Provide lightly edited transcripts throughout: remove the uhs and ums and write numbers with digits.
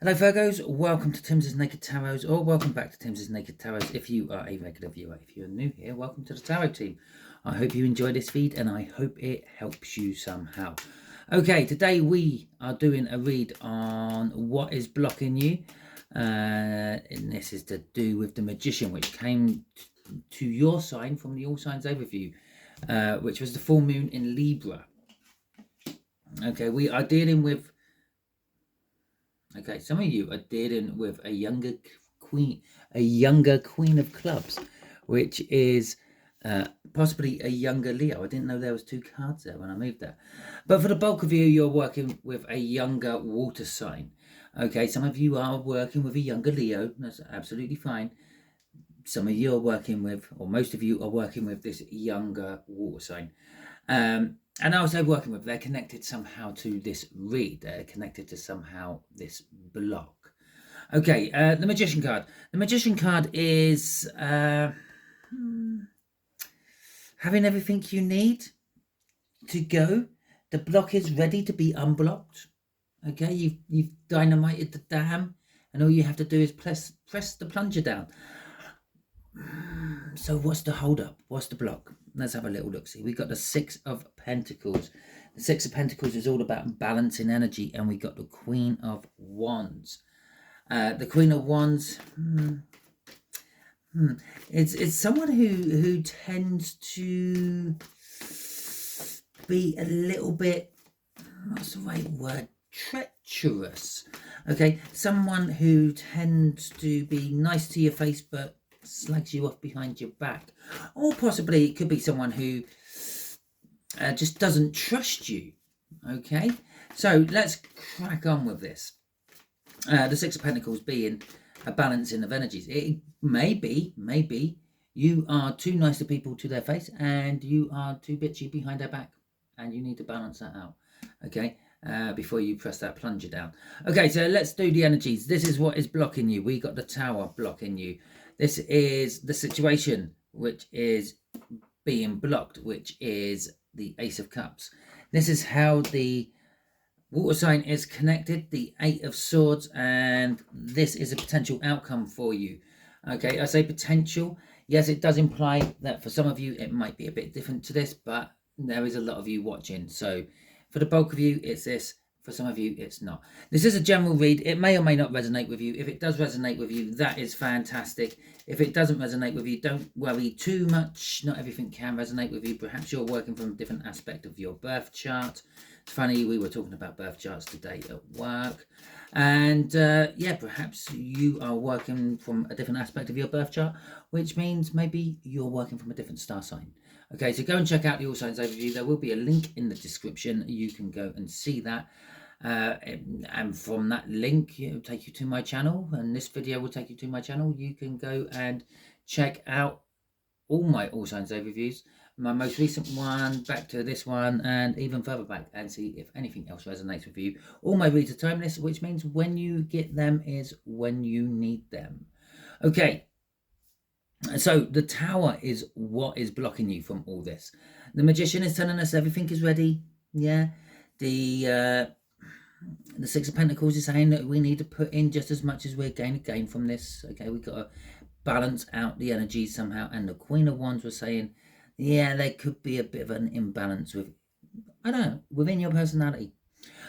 Hello Virgos, welcome to Timsy Naked Tarot, or welcome back to Timsy Naked Tarot if you are a regular viewer. If you're new here, welcome to the Tarot team. I hope you enjoy this feed and I hope it helps you somehow. Okay, today we are doing a read on what is blocking you. And this is to do with the Magician, which came to your sign from the All Signs Overview, which was the full moon in Libra. Okay, we are dealing with... Okay, some of you are dealing with a younger queen of clubs, which is possibly a younger Leo. I didn't know there was two cards there when I moved there. But for the bulk of you, you're working with a younger water sign. Okay, some of you are working with a younger Leo. That's absolutely fine. Some of you are working with, or most of you are working with this younger water sign. And I was working with, they're connected somehow to this read. They're connected to somehow this block. Okay, the Magician card. The Magician card is having everything you need to go. The block is ready to be unblocked. Okay, you've dynamited the dam, and all you have to do is press the plunger down. So what's the hold up? What's the block? Let's have a little look. See, we got the Six of Pentacles. The Six of Pentacles is all about balancing energy, and we got the Queen of Wands. The Queen of Wands, it's someone who tends to be a little bit, what's the right word? Treacherous. Okay, someone who tends to be nice to your face, but slags you off behind your back. Or possibly it could be someone who just doesn't trust you. Okay, so let's crack on with this. The Six of Pentacles being a balancing of energies. It may be you are too nice to people to their face and you are too bitchy behind their back, and you need to balance that out. Okay, before you press that plunger down. Okay, so let's do the energies. This is what is blocking you. We got the Tower blocking you. This is the situation which is being blocked, which is the Ace of Cups. This is how the water sign is connected, the Eight of Swords, and this is a potential outcome for you. Okay, I say potential. Yes, it does imply that for some of you it might be a bit different to this, but there is a lot of you watching. So for the bulk of you, it's this. For some of you, it's not. This is a general read. It may or may not resonate with you. If it does resonate with you, that is fantastic. If it doesn't resonate with you, don't worry too much. Not everything can resonate with you. Perhaps you're working from a different aspect of your birth chart. It's funny, we were talking about birth charts today at work. And yeah, perhaps you are working from a different aspect of your birth chart, which means maybe you're working from a different star sign. Okay, so go and check out the All Signs Overview. There will be a link in the description. You can go and see that. And from that link, it will take you to my channel. And this video will take you to my channel. You can go and check out all my All Signs Overviews. My most recent one, back to this one, and even further back, and see if anything else resonates with you. All my reads are timeless, which means when you get them is when you need them. Okay. So the Tower is what is blocking you from all this. The Magician is telling us everything is ready. Yeah. The Six of Pentacles is saying that we need to put in just as much as we're going to gain from this. Okay, we've got to balance out the energy somehow. And the Queen of Wands was saying, yeah, there could be a bit of an imbalance with, I don't know, within your personality.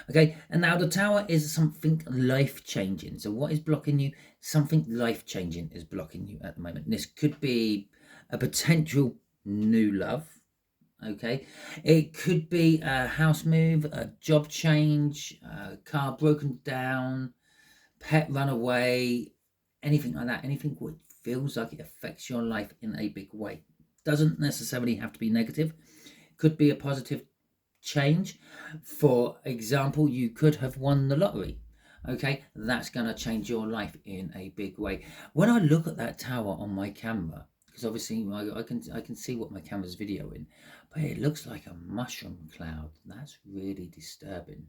Okay, and now the Tower is something life-changing. So what is blocking you? Something life-changing is blocking you at the moment. This could be a potential new love. Okay, it could be a house move, a job change, a car broken down, pet run away, anything like that. Anything which feels like it affects your life in a big way. Doesn't necessarily have to be negative. Could be a positive change. For example, you could have won the lottery. Okay, that's going to change your life in a big way. When I look at that Tower on my camera, because obviously I can see what my camera's videoing, but it looks like a mushroom cloud. That's really disturbing.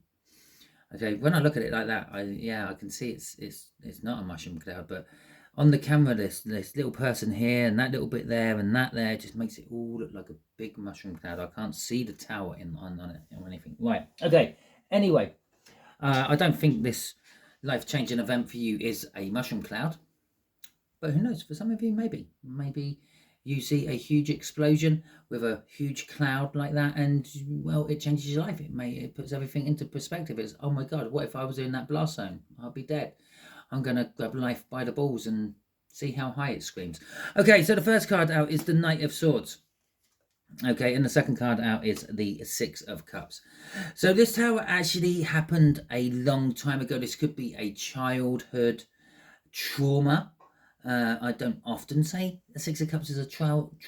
Okay, when I look at it like that, I can see it's not a mushroom cloud, but on the camera, this little person here and that little bit there and that there just makes it all look like a big mushroom cloud. I can't see the Tower on it or anything. Right, okay, anyway, I don't think this life-changing event for you is a mushroom cloud. But who knows? For some of you, maybe you see a huge explosion with a huge cloud like that, and well, it changes your life. It puts everything into perspective. It's, oh my God, what if I was in that blast zone? I'll be dead. I'm gonna grab life by the balls and see how high it screams. Okay, so the first card out is the Knight of Swords. Okay, and the second card out is the Six of Cups. So this tower actually happened a long time ago. This could be a childhood trauma. I don't often say the Six of Cups is a childhood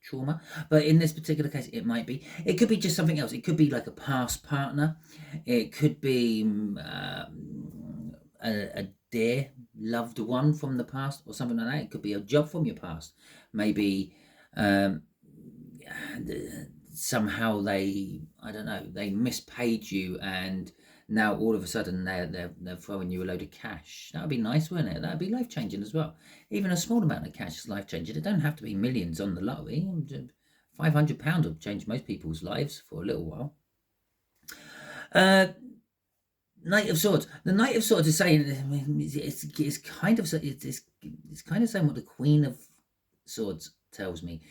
trauma, but in this particular case, it might be. It could be just something else. It could be like a past partner. It could be a dear loved one from the past or something like that. It could be a job from your past. Maybe somehow they, I don't know, they mispaid you, and now all of a sudden they're throwing you a load of cash. That would be nice, wouldn't it? That would be life-changing as well. Even a small amount of cash is life-changing. It don't have to be millions on the lottery. £500 will change most people's lives for a little while. Knight of Swords. The Knight of Swords is saying, it's kind of saying what the Queen of Swords tells me.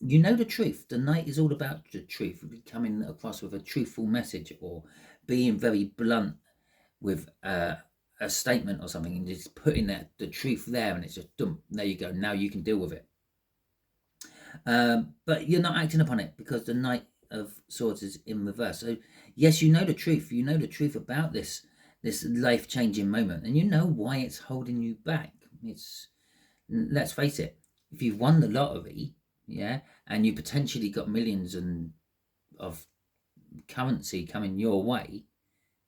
You know the truth. The Knight is all about the truth, coming across with a truthful message, or being very blunt with a statement or something, and just putting the truth there, and it's just dump. There you go. Now you can deal with it. But you're not acting upon it because the Knight of Swords is in reverse. So yes, you know the truth. You know the truth about this life-changing moment, and you know why it's holding you back. Let's face it. If you've won the lottery, yeah, and you potentially got millions of currency coming your way,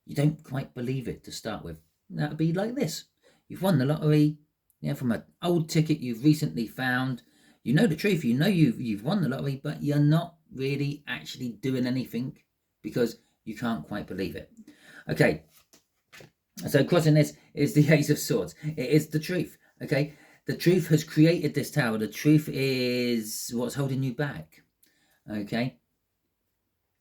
you don't quite believe it to start with. That would be like this. You've won the lottery, yeah, from an old ticket you've recently found. You know the truth. You know you've won the lottery, but you're not really actually doing anything because you can't quite believe it. Okay, so crossing this is the Ace of Swords. It is the truth. Okay, the truth has created this tower. The truth is what's holding you back. Okay,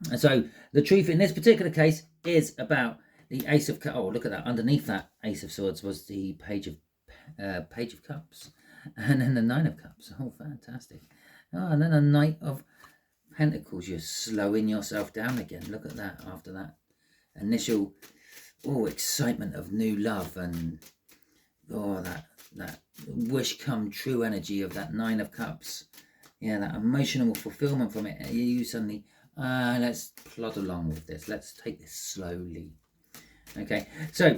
and so the truth in this particular case is about the Ace of Cups. Oh, look at that! Underneath that Ace of Swords was the Page of Cups, and then the Nine of Cups. Oh, fantastic! Oh, and then a Knight of Pentacles. You're slowing yourself down again. Look at that. After that initial excitement of new love, and that wish come true energy of that Nine of Cups. Yeah, that emotional fulfillment from it. You suddenly, let's plod along with this. Let's take this slowly. Okay, so,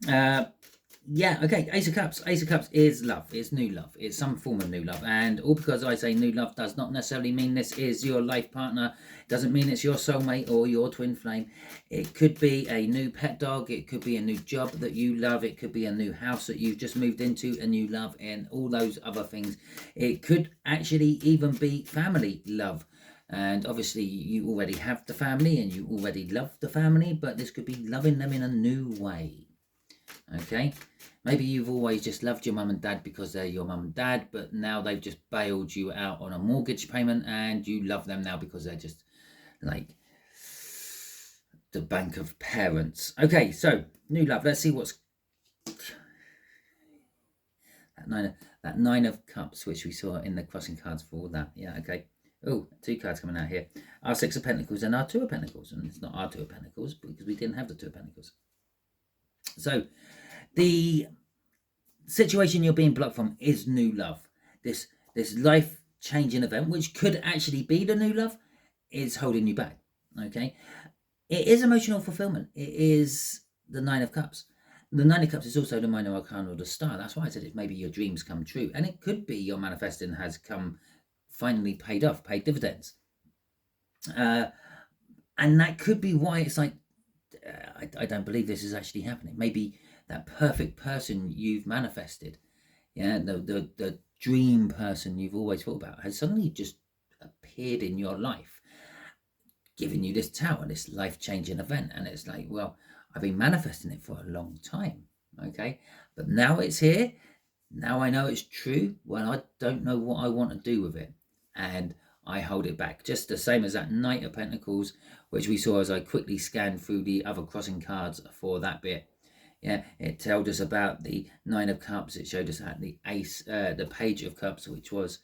yeah, okay, Ace of Cups. Ace of Cups is love. It's new love. It's some form of new love. And all because I say new love does not necessarily mean this is your life partner. It doesn't mean it's your soulmate or your twin flame. It could be a new pet dog. It could be a new job that you love. It could be a new house that you've just moved into and you love, and all those other things. It could actually even be family love. And obviously you already have the family and you already love the family, but this could be loving them in a new way. Okay, maybe you've always just loved your mum and dad because they're your mum and dad, but now they've just bailed you out on a mortgage payment and you love them now because they're just like the bank of parents. Okay, so new love. Let's see what's that Nine of Cups, which we saw in the crossing cards for all that. Yeah, okay. Oh, two cards coming out here. Our Six of Pentacles and our Two of Pentacles. And it's not our Two of Pentacles because we didn't have the Two of Pentacles. So the situation you're being blocked from is new love. This life-changing event, which could actually be the new love, is holding you back. Okay, it is emotional fulfillment. It is the Nine of Cups. The Nine of Cups is also the minor arcana of the star. That's why I said it maybe your dreams come true, and it could be your manifesting has finally paid off, paid dividends, and that could be why it's like, I don't believe this is actually happening. Maybe that perfect person you've manifested, yeah, the dream person you've always thought about, has suddenly just appeared in your life, giving you this tower, this life-changing event. And it's like, well, I've been manifesting it for a long time, okay, but now it's here. Now I know it's true. Well, I don't know what I want to do with it, and I hold it back. Just the same as that Knight of Pentacles, which we saw as I quickly scanned through the other crossing cards for that bit. Yeah, it told us about the Nine of Cups. It showed us that the Ace, the Page of Cups, which was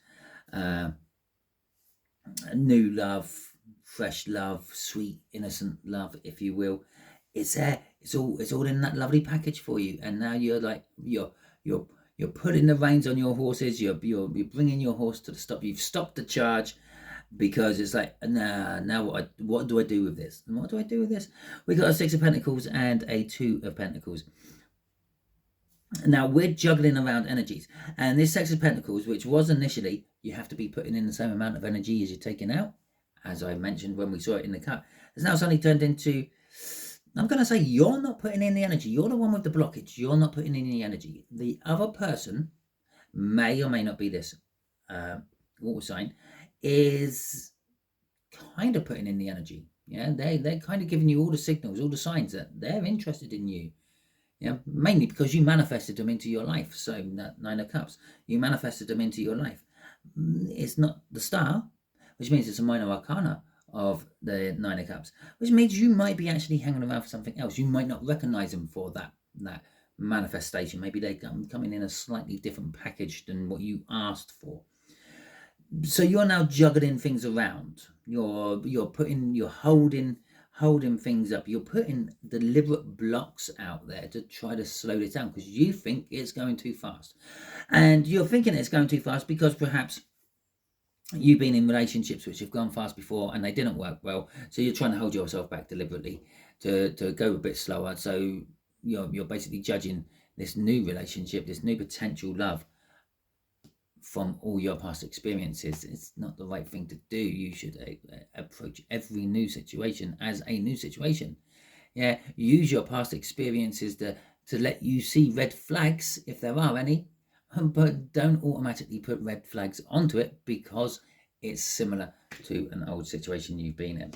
new love, fresh love, sweet, innocent love, if you will. It's there. It's all in that lovely package for you. And now you're like you're putting the reins on your horses. You're bringing your horse to the stop. You've stopped the charge, because it's like, nah, now what do I do with this? And what do I do with this? We got a Six of Pentacles and a Two of Pentacles. Now we're juggling around energies, and this Six of Pentacles, which was initially you have to be putting in the same amount of energy as you're taking out, as I mentioned when we saw it in the cut, has now suddenly turned into, I'm going to say, you're not putting in the energy. You're the one with the blockage. You're not putting in the energy. The other person may or may not be this water sign, is kind of putting in the energy. Yeah, they're kind of giving you all the signals, all the signs that they're interested in you. Yeah, mainly because you manifested them into your life. So that Nine of Cups, you manifested them into your life. It's not the Star, which means it's a minor arcana of the Nine of Cups, which means you might be actually hanging around for something else. You might not recognize them for that manifestation. Maybe they're coming in a slightly different package than what you asked for. So you're now juggling things around. You're holding things up. You're putting deliberate blocks out there to try to slow it down, because you think it's going too fast. And you're thinking it's going too fast because perhaps you've been in relationships which have gone fast before and they didn't work well. So you're trying to hold yourself back deliberately to go a bit slower. So you're basically judging this new relationship, this new potential love, from all your past experiences. It's not the right thing to do. You should approach every new situation as a new situation. Yeah, use your past experiences to let you see red flags if there are any, but don't automatically put red flags onto it because it's similar to an old situation you've been in.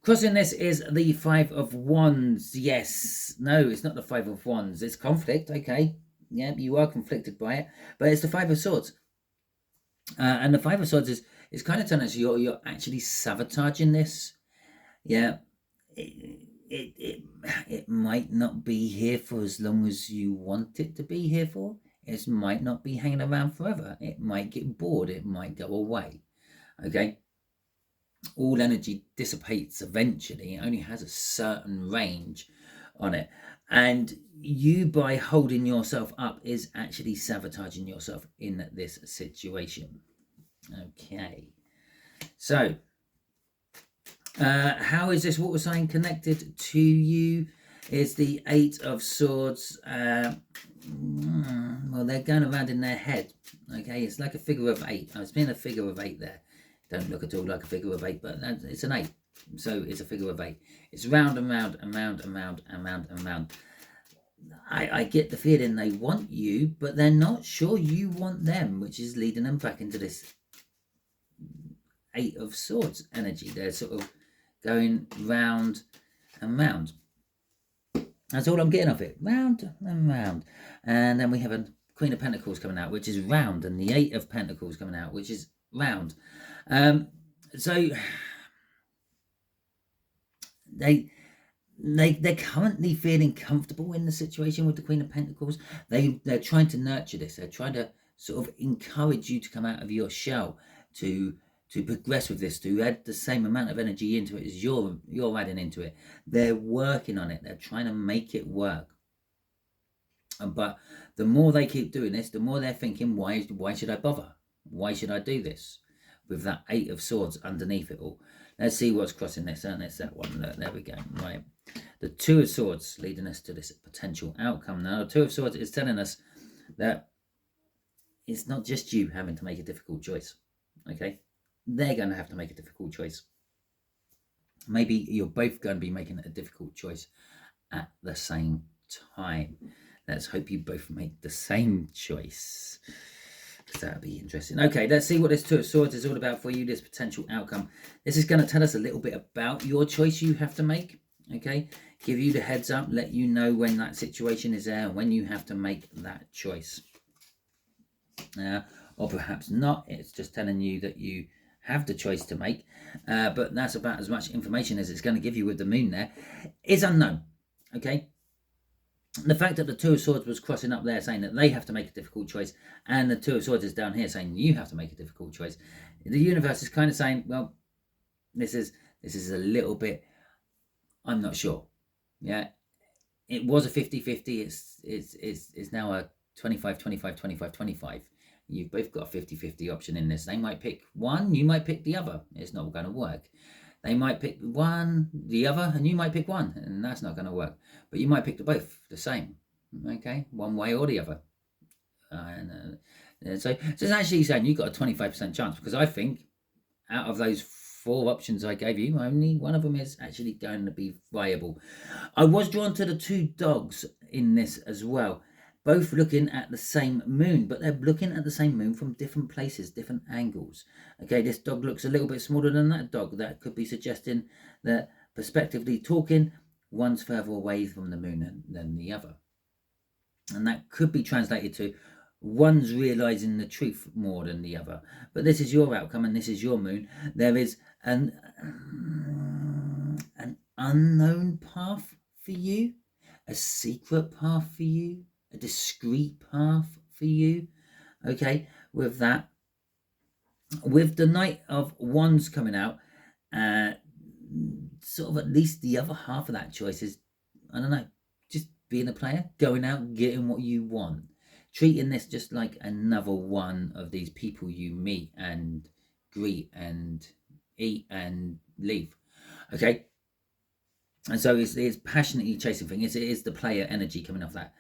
Crossing this is the Five of Wands. Yes, no, it's not the Five of Wands. It's conflict. Okay, yeah, you are conflicted by it, but it's the Five of Swords. And the Five of Swords is kind of telling us you're actually sabotaging this. Yeah, it might not be here for as long as you want it to be here for. It might not be hanging around forever. It might get bored. It might go away. Okay. All energy dissipates eventually. It only has a certain range on it. And you, by holding yourself up, is actually sabotaging yourself in this situation. Okay. So, how is this water sign connected to you? Is the Eight of Swords. Well, they're going around in their head. Okay, it's like a figure of eight. It's been a figure of eight there. Don't look at all like a figure of eight, but it's an eight. So it's a figure of eight. It's round and round and round and round and round and round. I get the feeling they want you, but they're not sure you want them, which is leading them back into this Eight of Swords energy. They're sort of going round and round. That's all I'm getting off it. Round and round. And then we have a Queen of Pentacles coming out, which is round, and the Eight of Pentacles coming out, which is round. So they're currently feeling comfortable in the situation with the Queen of Pentacles. They're trying to nurture this. They're trying to sort of encourage you to come out of your shell, to progress with this, to add the same amount of energy into it as you're adding into it. They're working on it. They're trying to make it work. But the more they keep doing this, the more they're thinking, why should I bother? Why should I do this? With that Eight of Swords underneath it all. Let's see what's crossing this. And it's that one. Look, there we go. Right. The Two of Swords leading us to this potential outcome. Now, the Two of Swords is telling us that it's not just you having to make a difficult choice. Okay? They're going to have to make a difficult choice. Maybe you're both going to be making a difficult choice at the same time. Let's hope you both make the same choice, because that would be interesting. Okay, let's see what this Two of Swords is all about for you, this potential outcome. This is going to tell us a little bit about your choice you have to make. Okay, give you the heads up, let you know when that situation is there, when you have to make that choice. Or perhaps not. It's just telling you that you have the choice to make, but that's about as much information as it's going to give you with the moon there, is unknown. Okay, the fact that the Two of Swords was crossing up there saying that they have to make a difficult choice, and the Two of Swords is down here saying you have to make a difficult choice, the universe is kind of saying, well, this is a little bit, I'm not sure. Yeah, it was a 50-50. It's now a 25, 25, 25, 25. You've both got a 50-50 option in this. They might pick one, you might pick the other. It's not going to work. They might pick one, the other, and you might pick one, and that's not going to work. But you might pick the both the same, okay, one way or the other. So it's actually saying you've got a 25% chance, because I think out of those 4 options I gave you, only one of them is actually going to be viable. I was drawn to the 2 dogs in this as well, both looking at the same moon, but they're looking at the same moon from different places, different angles. Okay, this dog looks a little bit smaller than that dog. That could be suggesting that, perspectively talking, one's further away from the moon than the other. And that could be translated to one's realizing the truth more than the other. But this is your outcome, and this is your moon. There is an unknown path for you, a secret path for you, a discreet path for you. Okay, with that, with the Knight of Wands coming out, sort of at least the other half of that choice is, I don't know, just being a player, going out, getting what you want, treating this just like another one of these people you meet and greet and eat and leave. Okay, and so it's passionately chasing things. It is the player energy coming off that.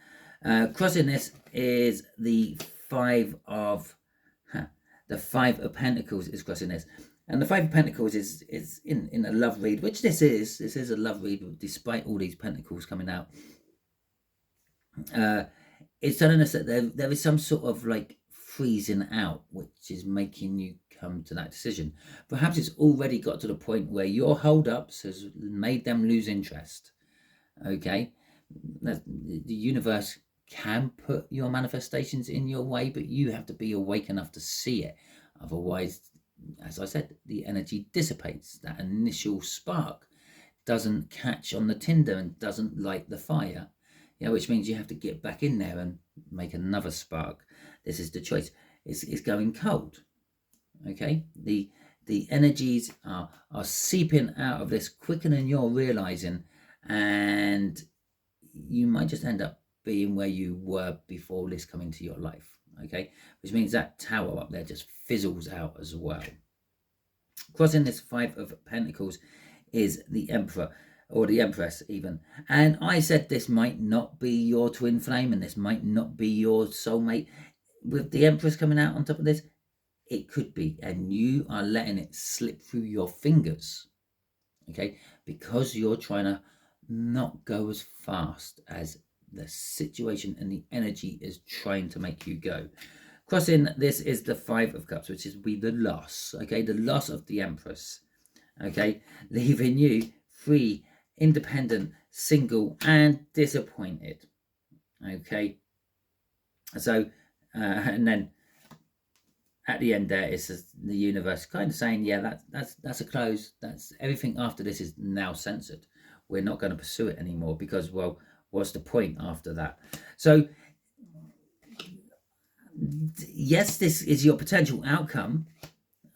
Crossing this is the 5 of Pentacles is crossing this, and the 5 of Pentacles is in a love read, which this is a love read despite all these pentacles coming out. It's telling us that there is some sort of like freezing out, which is making you come to that decision. Perhaps it's already got to the point where your hold-ups has made them lose interest. Okay, the universe can put your manifestations in your way, but you have to be awake enough to see it. Otherwise, as I said, the energy dissipates. That initial spark doesn't catch on the tinder and doesn't light the fire. Yeah, which means you have to get back in there and make another spark. This is the choice. It's going cold. Okay, the energies are seeping out of this quicker than you're realizing, and you might just end up being where you were before this coming to your life. Okay, which means that tower up there just fizzles out as well. Crossing this 5 of Pentacles is the Emperor, or the Empress even. And I said this might not be your twin flame, and this might not be your soulmate. With the Empress coming out on top of this, it could be, and you are letting it slip through your fingers. Okay, because you're trying to not go as fast as the situation and the energy is trying to make you go. Crossing this is the 5 of Cups, which is the loss. Okay, the loss of the Empress. Okay, leaving you free, independent, single, and disappointed. Okay, so and then at the end there, it's the universe kind of saying, yeah, that's a close. That's everything after this is now censored. We're not going to pursue it anymore, because, well, what's the point after that? So yes, this is your potential outcome.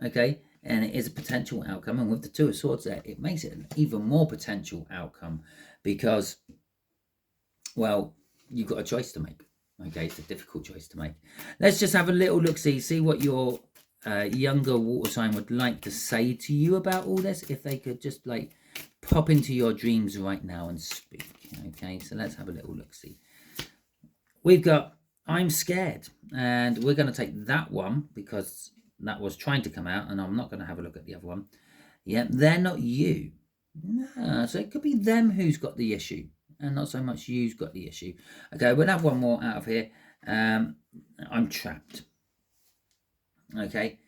Okay, and it is a potential outcome, and with the 2 of Swords there, it makes it an even more potential outcome, because, well, you've got a choice to make. Okay, it's a difficult choice to make. Let's just have a little look, see what your younger water sign would like to say to you about all this, if they could just like pop into your dreams right now and speak. Okay, so let's have a little look, see. We've got I'm scared, and we're going to take that one because that was trying to come out, and I'm not going to have a look at the other one. Yeah, they're not you. No, so it could be them who's got the issue, and not so much you's got the issue. Okay, we'll have one more out of here. I'm trapped. Okay,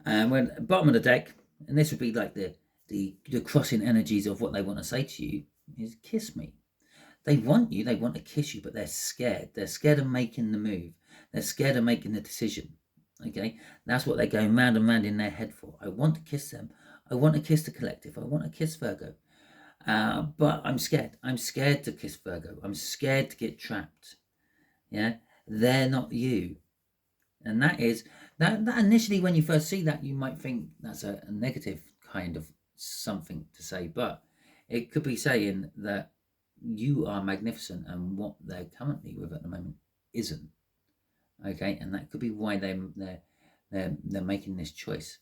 and we're at the bottom of the deck, and this would be like the crossing energies of what they want to say to you is kiss me. They want you, they want to kiss you, but they're scared. They're scared of making the move. They're scared of making the decision. Okay, that's what they're going round and round in their head for. I want to kiss them. I want to kiss the collective. I want to kiss Virgo. But I'm scared. I'm scared to kiss Virgo. I'm scared to get trapped. Yeah, they're not you. And that is, that initially when you first see that, you might think that's a negative kind of something to say. But it could be saying that you are magnificent and what they're currently with at the moment isn't. Okay, and that could be why they're making this choice.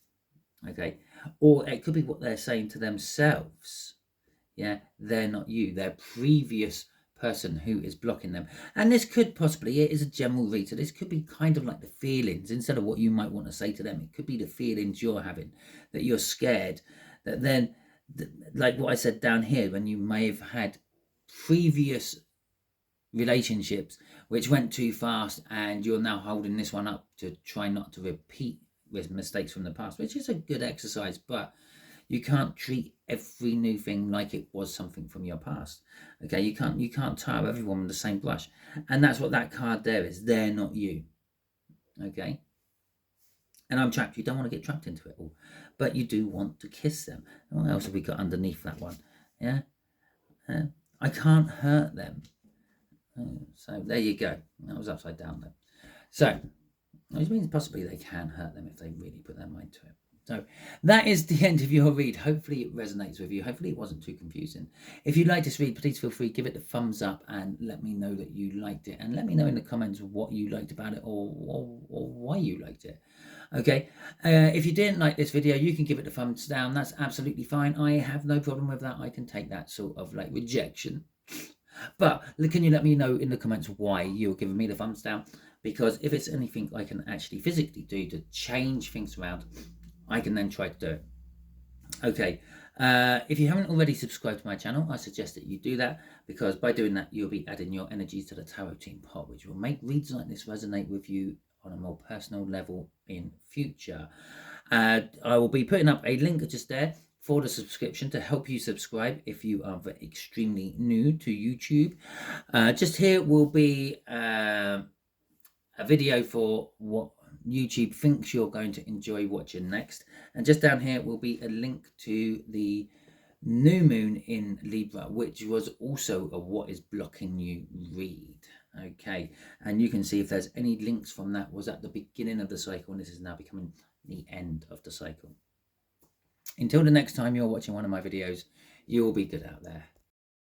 Okay, or it could be what they're saying to themselves. Yeah, they're not you. Their previous person who is blocking them. And this could possibly, it is a general read, so this could be kind of like the feelings instead of what you might want to say to them. It could be the feelings you're having, that you're scared, that then, like what I said down here, when you may have had previous relationships which went too fast and you're now holding this one up to try not to repeat with mistakes from the past, which is a good exercise, but you can't treat every new thing like it was something from your past. Okay, you can't tar everyone with the same brush, and that's what that card there is. They're not you. Okay, and I'm trapped. You don't want to get trapped into it all, but you do want to kiss them. What else have we got underneath that one? Yeah, I can't hurt them. So there you go. That was upside down then. So, which means possibly they can hurt them if they really put their mind to it. So that is the end of your read. Hopefully it resonates with you. Hopefully it wasn't too confusing. If you like this read, please feel free, give it a thumbs up and let me know that you liked it. And let me know in the comments what you liked about it or why you liked it. Okay, if you didn't like this video, you can give it a thumbs down. That's absolutely fine. I have no problem with that. I can take that sort of like rejection. But can you let me know in the comments why you're giving me the thumbs down? Because if it's anything I can actually physically do to change things around, I can then try to do it. Okay, if you haven't already subscribed to my channel, I suggest that you do that, because by doing that, you'll be adding your energies to the tarot team pot, which will make reads like this resonate with you on a more personal level in future. I will be putting up a link just there for the subscription to help you subscribe if you are extremely new to YouTube. Just here will be a video for what YouTube thinks you're going to enjoy watching next, and just down here will be a link to the new moon in Libra, which was also a what is blocking you read. Okay, and you can see if there's any links from that was at the beginning of the cycle, and this is now becoming the end of the cycle. Until the next time you're watching one of my videos, you will be good out there.